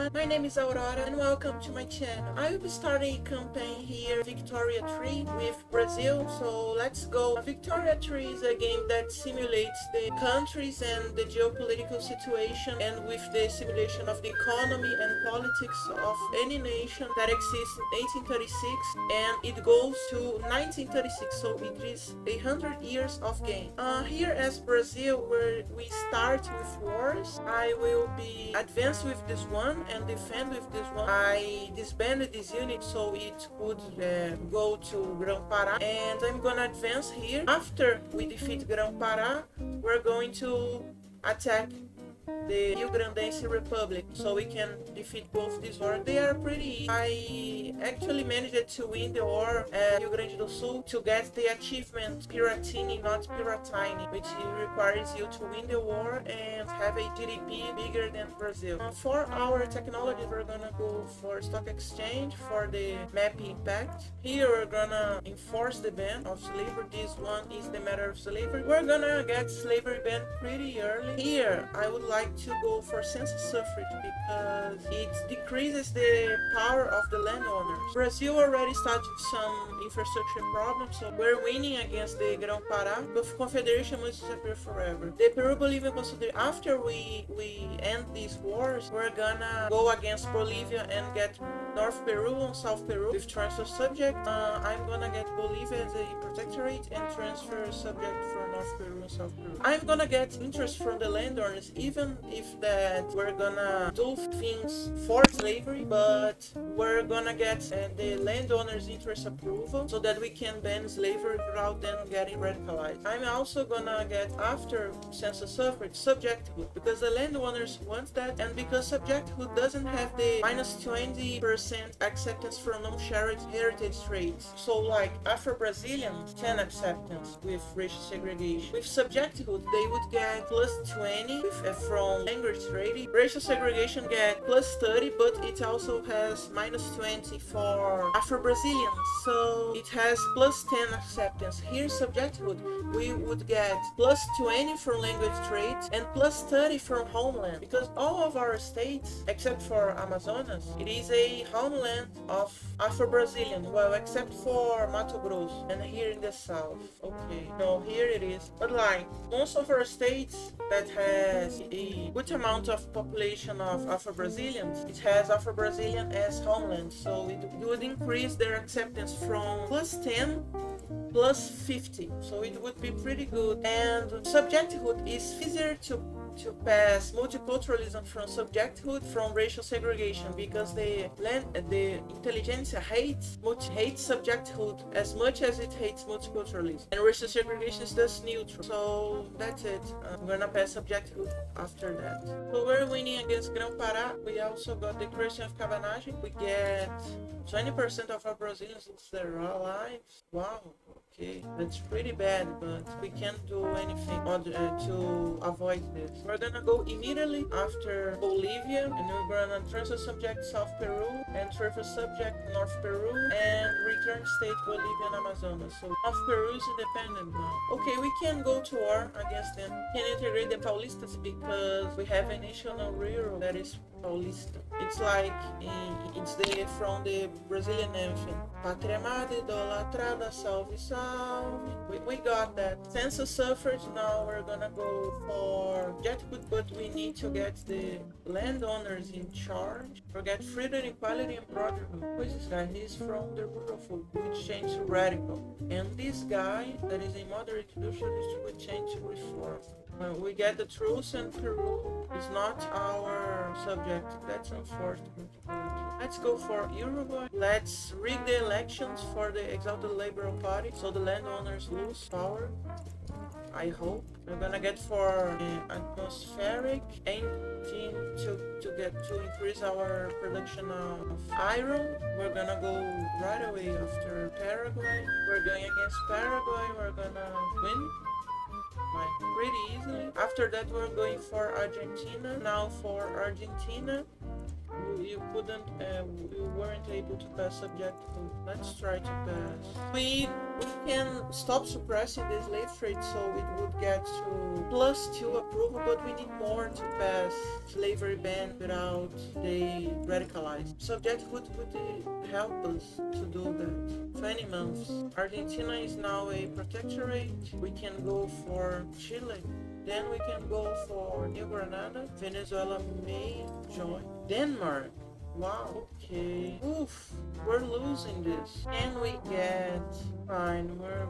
everyone, my name is Aurora and welcome to my channel. I will be starting a campaign here, Victoria 3, with Brazil, so let's go. Victoria 3 is a game that simulates the countries and the geopolitical situation, and with the simulation of the economy and politics of any nation that exists in 1836, and it goes to 1936, so it is 100 years of game. Here as Brazil, where we start with wars, I will be advance with this one and defend with this one. I disbanded this unit so it could go to Grão-Pará, and I'm gonna advance here. After we defeat Grão-Pará, we're going to attack the Rio Grandense Republic, so we can defeat both these wars. They are pretty easy. I actually managed to win the war at Rio Grande do Sul to get the achievement Piratini, not Piratini, which requires you to win the war and have a GDP bigger than Brazil. For our technology, we're gonna go for stock exchange for the map impact. Here we're gonna enforce the ban of slavery. This one is the matter of slavery. We're gonna get slavery ban pretty early. Here I would like to go for census suffrage because it decreases the power of the landowners. Brazil already started some infrastructure problems, so we're winning against the Grão-Pará, but Confederation must disappear forever. The Peru-Bolivian consider after we end these wars, we're gonna go against Bolivia and get North Peru and South Peru with transfer subject. I'm gonna get Bolivia as a protectorate and transfer subject from North Peru and South Peru. I'm gonna get interest from the landowners, even if that we're gonna do things for slavery, but we're gonna get the landowners' interest approval so that we can ban slavery without them getting radicalized. I'm also gonna get, after census suffrage, subjecthood, because the landowners want that, and because subjecthood doesn't have the minus 20% acceptance from non-shared heritage traits. So like Afro-Brazilians can acceptance with racial segregation. With subjecthood, they would get plus 20 from language rating. Racial segregation get plus 30, but it also has minus 20 for Afro-Brazilians, so it has plus 10 acceptance. Here subjecthood, we would get plus 20 from language traits and plus 30 from homeland, because all of our states except for Amazonas, it is a homeland of Afro-Brazilian, well, except for Mato Grosso and here in the south. Okay, no, here it is. But like most of our states that has a good amount of population of Afro-Brazilians, it has Afro-Brazilian as homeland, so it would increase their acceptance from plus 10 plus 50, so it would be pretty good. And subjecthood is easier to pass multiculturalism from subjecthood from racial segregation, because the intelligentsia hates subjecthood as much as it hates multiculturalism, and racial segregation is just neutral. So that's it. I'm gonna pass subjecthood after that. So we're winning against Grão-Pará. We also got the creation of cabanagem. We get 20% of our Brazilians lose their lives. Wow. Okay, that's pretty bad, but we can't do anything to avoid this. We're gonna go immediately after Bolivia, and we're gonna transfer subject South Peru and transfer subject North Peru and return state Bolivia and Amazonas. So North Peru is independent now. Okay, we can go to war against them. We can integrate the Paulistas because we have a national hero that is Paulista. It's like it's from the Brazilian anthem. Pátria amada, idolatrada, salve, salve. We got that. Census suffrage, now we're gonna go for jethood, but we need to get the landowners in charge. We get freedom, equality, and brotherhood. Who is this guy? He's from the rural folk, which changed to radical. And this guy, that is a moderate socialist, would change to reform. We get the truce, and Peru is not our subject. That's unfortunate. Let's go for Uruguay. Let's rig the elections for the Exalted Liberal Party so the landowners lose power. I hope. We're gonna get for atmospheric engine to increase our production of iron. We're gonna go right away after Paraguay. We're going against Paraguay. We're gonna win pretty easily. After that we're going for Argentina. Now for Argentina, You couldn't, you weren't able to pass subjective. Let's try to pass. We can stop suppressing the slave trade, so it would get to +2 approval, but we need more to pass slavery ban without they radicalize. Subjective would help us to do that. 20 months. Argentina is now a protectorate. We can go for Chile. Then we can go for New Granada. Venezuela may join. Denmark. Wow, okay. Oof, we're losing this. Can we get... Fine, we're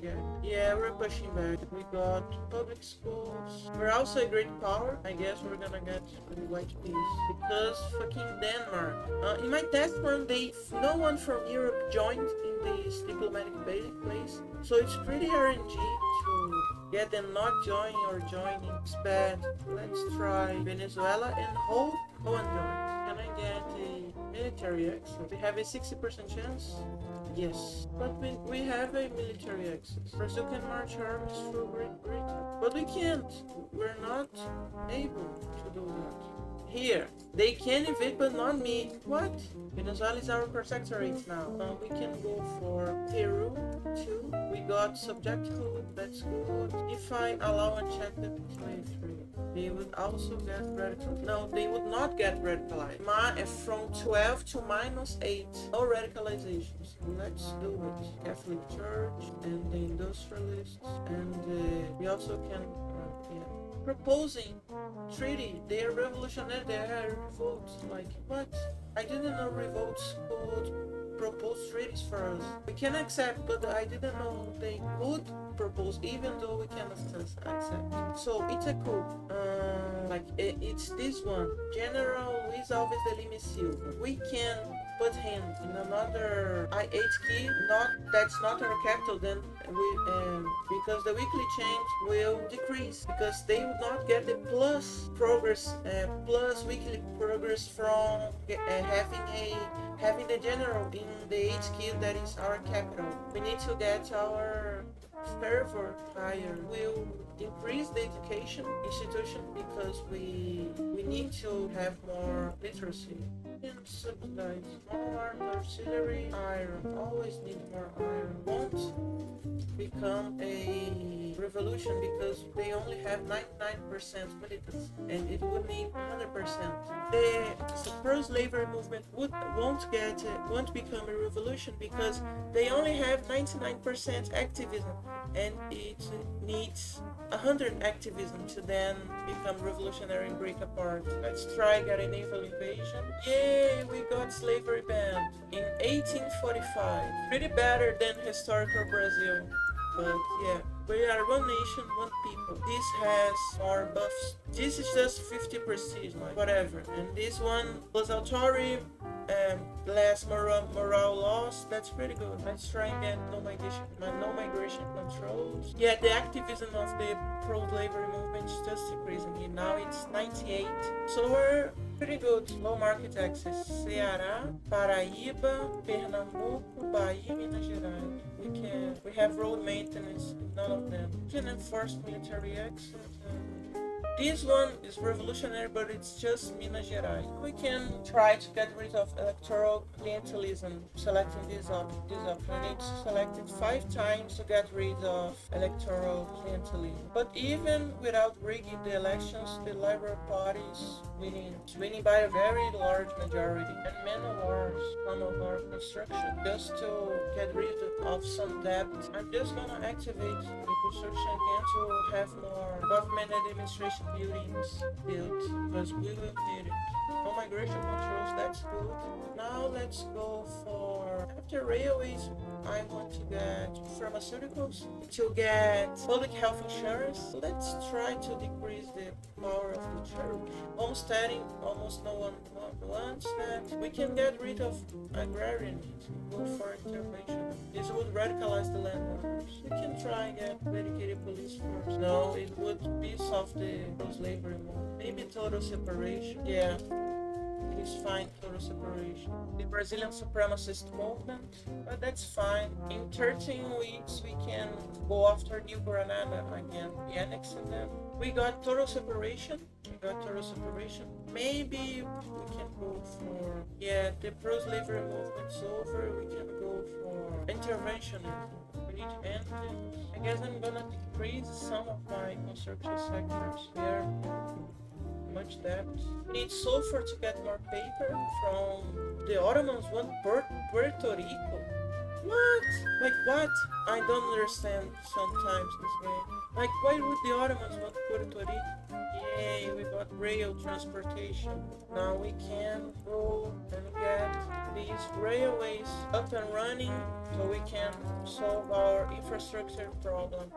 getting... Yeah, we're pushing back. We got public schools. We're also a great power. I guess we're gonna get the white peace. Because fucking Denmark. In my test run, no one from Europe joined in this diplomatic place. So it's pretty RNG to get them not joining or joining. It's bad. Let's try Venezuela and hope no one joins. Can I get a military exit? We have a 60% chance? Yes. But we have a military access. Brazil can march armies through Great Britain. But we can't. We're not able to do that. Here, they can invade, but not me. What? Venezuela is our protectorate now. We can go for Peru too. We got subjective, that's good. If I allow unchecked slave trade, they would also get radicalized. No, they would not get radicalized. From 12 to -8. No radicalizations. Let's do it. Catholic Church and the industrialists, and we also can. Proposing treaty. They are revolutionary. They are revolts. Like what? I didn't know revolts could propose treaties for us. We can accept, but I didn't know they could propose, even though we can accept. So it's a coup. It's this one, General Luis Alves de Lima Silva. We can put him in another I8 key. That's not our capital. Then because the weekly change will decrease, because they would not get the plus weekly progress from having the general in the 8 key that is our capital. We need to get our fervor higher. We'll increase the education institution because we need to have more literacy. And subsidize more arms, artillery, iron. Always need more iron. Won't become a revolution because they only have 99% militants, and it would need 100%. The pro-slavery movement won't become a revolution because they only have 99% activism, and it needs 100 activism to then become revolutionary and break apart. Let's try get a naval invasion. Yay, we got slavery banned in 1845. Pretty better than historical Brazil. But yeah, we are one nation, one people. This has more buffs. This is just 50 prestige, like whatever. And this one was authority, less moral loss. That's pretty good. Let's try and get no migration controls. Yeah, the activism of the pro-slavery movement is just increasing. Now it's 98. So we're pretty good. Low market access. Ceará, Paraíba, Pernambuco, Bahia, Minas Gerais. We have road maintenance in none of them. We can enforce military access. This one is revolutionary, but it's just Minas Gerais. We can try to get rid of electoral clientelism, selecting this option. We need to select it 5 times to get rid of electoral clientelism. But even without rigging the elections, the Liberal Party is winning by a very large majority. And manowars, some of our construction, just to get rid of some debt. I'm just gonna activate the construction again to have more government administration buildings built, because we will need it. No migration controls, that's good. Now let's go for, after railways, I want to get pharmaceuticals, to get public health insurance. Let's try to decrease the power of the church. Homesteading, almost no one wants that. We can get rid of agrarian, go for intervention. This would radicalize the landlords. We can try and get dedicated police force. No, it would piss off the slavery movement. Maybe total separation. Yeah. It's fine, total separation. The Brazilian supremacist movement, but that's fine. In 13 weeks, we can go after New Granada again, annexing them. We got total separation. Maybe we can go for, yeah, the pro-slavery movement's over. We can go for interventionism. We need to end this. I guess I'm gonna decrease some of my construction sectors. There much debt. We need sulfur to get more paper from the Ottomans. Want Puerto Rico? What? Like what? I don't understand sometimes this game. Like, why would the Ottomans want Puerto Rico? Yay, we got rail transportation. Now we can go and get these railways up and running so we can solve our infrastructure problems.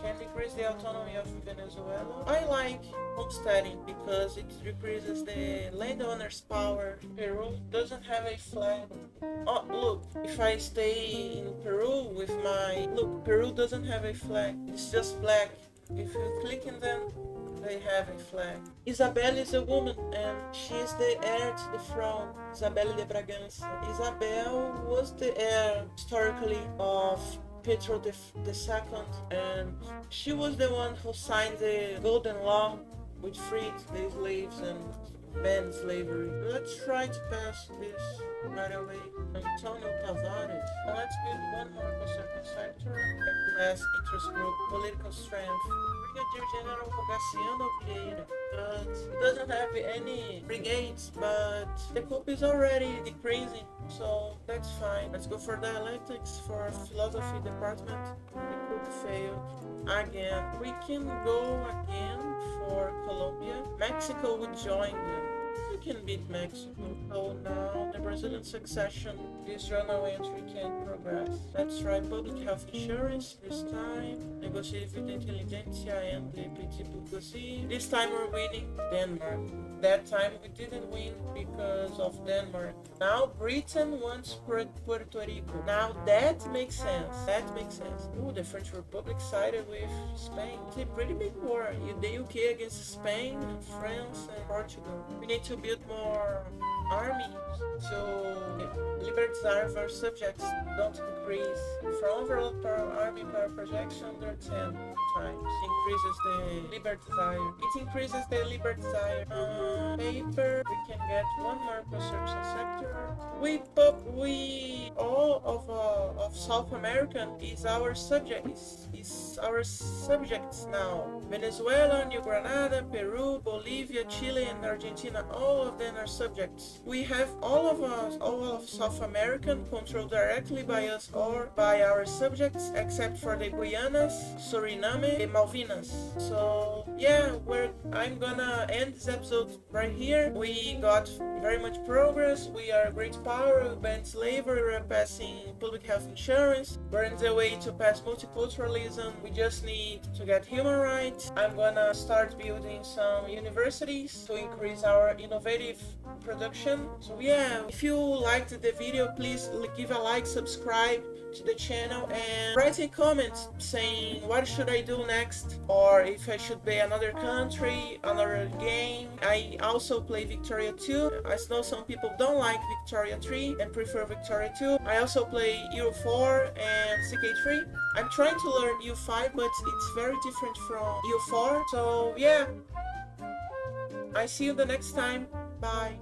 Can decrease the autonomy of Venezuela. I like homesteading because it decreases the landowner's power. Peru doesn't have a flag. Oh, look, if I stay in Peru with my... Look, Peru doesn't have a flag. It's just black. If you click in them, they have a flag. Isabel is a woman and she is the heir to the throne. Isabel de Bragança. Isabel was the heir historically of Pedro II, and she was the one who signed the Golden Law, which freed the slaves and banned slavery. Let's try to pass this right away. Antonio Tavares. Let's build one more conservative sector. Less interest group, political strength. Brigadier General Rogaciano Vieira. But it doesn't have any brigades, but the coup is already decreasing, so that's fine. Let's go for dialectics for philosophy department. The coup failed again. We can go again for Colombia. Mexico would join them. We can beat Mexico. So now the Brazilian succession, this journal entry can progress. Let's try public health insurance this time. Negotiate with the intelligentsia and the petit bourgeoisie. This time we're winning Denmark. That time we didn't win because of Denmark. Now Britain wants Puerto Rico. Now that makes sense. Ooh, the French Republic sided with Spain. It's a pretty big war. The UK against Spain, France, and Portugal. We need to build more armies so liberty our subjects don't increase. For overall army power projection under 10 times. Increases the liberty desire. It increases the liberty desire. Paper. We can get one more construction sector. All of South America is our subject. Is our subjects now. Venezuela, New Granada, Peru, Bolivia, Chile, and Argentina. All of them are subjects. We have all of South American controlled directly by us or by our subjects, except for the Guianas, Suriname, and Malvinas. So yeah, I'm gonna end this episode right here. We got very much progress. We are a great power. We banned slavery. We're passing public health insurance. We're on the way to pass multiculturalism. We just need to get human rights. I'm gonna start building some universities to increase our innovative production. So yeah, if you liked the video, please give a like, subscribe to the channel, and write a comment saying what should I do next, or if I should play another country, another game. I also play Victoria 2. I know some people don't like Victoria 3 and prefer Victoria 2. I also play Euro 4 and CK3. I'm trying to learn EU5, but it's very different from EU4. So yeah, I see you the next time. Bye.